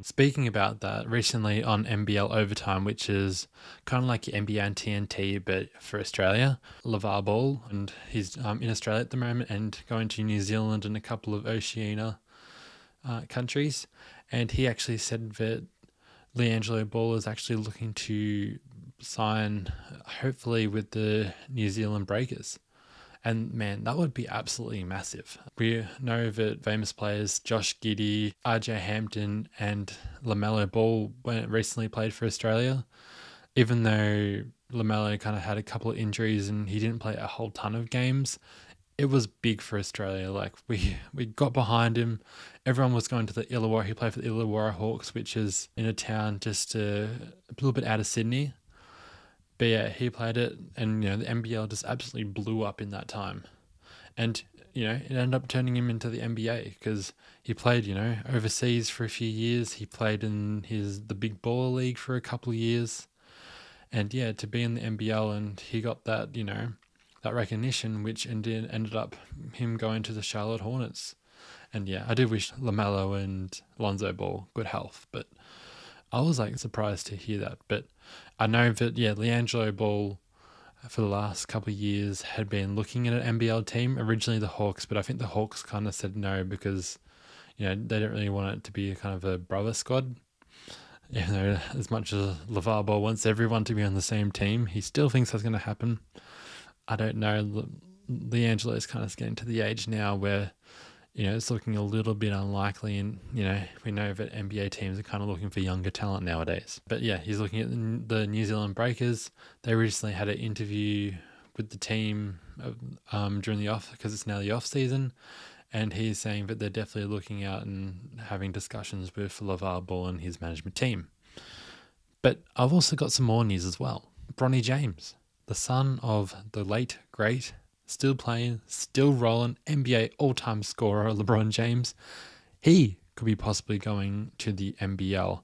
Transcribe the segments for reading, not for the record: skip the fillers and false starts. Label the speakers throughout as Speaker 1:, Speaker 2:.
Speaker 1: Speaking about that, recently on NBL Overtime, which is kind of like your NBA and TNT, but for Australia, Lavar Ball, and he's in Australia at the moment and going to New Zealand and a couple of Oceania countries. And he actually said that LiAngelo Ball is actually looking to sign, hopefully, with the New Zealand Breakers. And man, that would be absolutely massive. We know that famous players Josh Giddey, RJ Hampton, and LaMelo Ball recently played for Australia. Even though LaMelo kind of had a couple of injuries and he didn't play a whole ton of games, it was big for Australia. Like we got behind him. Everyone was going to the Illawarra. He played for the Illawarra Hawks, which is in a town just a little bit out of Sydney. But yeah, he played it, and the NBL just absolutely blew up in that time. And it ended up turning him into the NBA because he played, overseas for a few years. He played in the big baller league for a couple of years. And yeah, to be in the NBL, and he got that, that recognition, which ended up him going to the Charlotte Hornets. And yeah, I do wish LaMelo and Lonzo Ball good health, but I was surprised to hear that. But I know that, LiAngelo Ball for the last couple of years had been looking at an NBL team, originally the Hawks, but I think the Hawks kind of said no because, they don't really want it to be kind of a brother squad. As much as Lavar Ball wants everyone to be on the same team, he still thinks that's going to happen. I don't know. LiAngelo is kind of getting to the age now where, it's looking a little bit unlikely, and, we know that NBA teams are kind of looking for younger talent nowadays. But yeah, he's looking at the New Zealand Breakers. They recently had an interview with the team during because it's now the off season, and he's saying that they're definitely looking out and having discussions with Lavar Ball and his management team. But I've also got some more news as well. Bronny James, the son of the late, great, still playing, still rolling, NBA all-time scorer LeBron James, he could be possibly going to the NBL.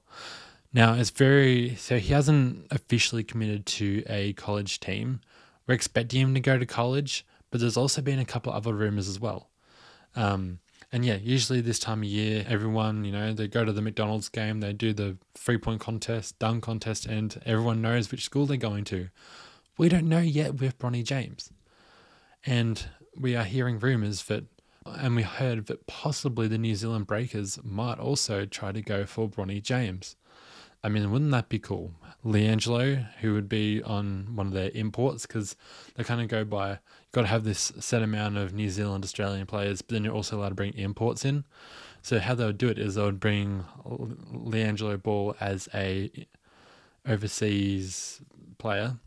Speaker 1: Now, so he hasn't officially committed to a college team. We're expecting him to go to college, but there's also been a couple of other rumors as well. And yeah, usually this time of year, everyone, they go to the McDonald's game, they do the 3-point contest, dunk contest, and everyone knows which school they're going to. We don't know yet with Bronny James. And we are hearing rumours and we heard that possibly the New Zealand Breakers might also try to go for Bronny James. I mean, wouldn't that be cool? LiAngelo, who would be on one of their imports, because they kind of go by, you've got to have this set amount of New Zealand, Australian players, but then you're also allowed to bring imports in. So how they would do it is they would bring LiAngelo Ball as a overseas player,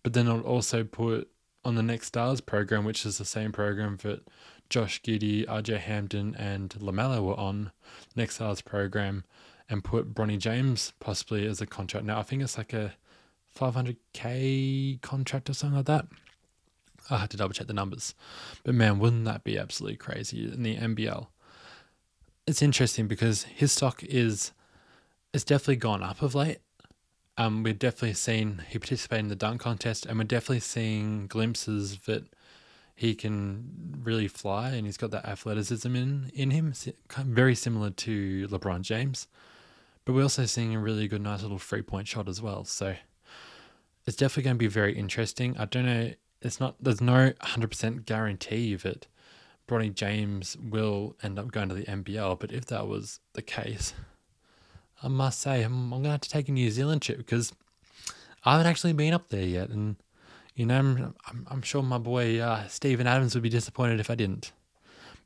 Speaker 1: but then they'll also put on the Next Stars program, which is the same program that Josh Giddey, RJ Hampton, and LaMelo were on, Next Stars program, and put Bronny James possibly as a contract. Now, I think it's like a $500K contract or something like that. I have to double check the numbers. But man, wouldn't that be absolutely crazy in the NBL? It's interesting because his stock it's definitely gone up of late. We've definitely seen he participated in the dunk contest, and we're definitely seeing glimpses that he can really fly, and he's got that athleticism in him, very similar to LeBron James. But we're also seeing a really good, nice little 3-point shot as well. So it's definitely going to be very interesting. I don't know. There's no 100% guarantee that Bronny James will end up going to the NBL, but if that was the case, I must say I'm going to have to take a New Zealand trip because I haven't actually been up there yet. And, I'm sure my boy Steven Adams would be disappointed if I didn't.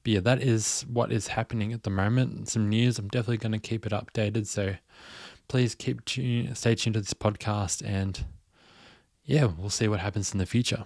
Speaker 1: But yeah, that is what is happening at the moment. Some news. I'm definitely going to keep it updated. So please stay tuned to this podcast. And yeah, we'll see what happens in the future.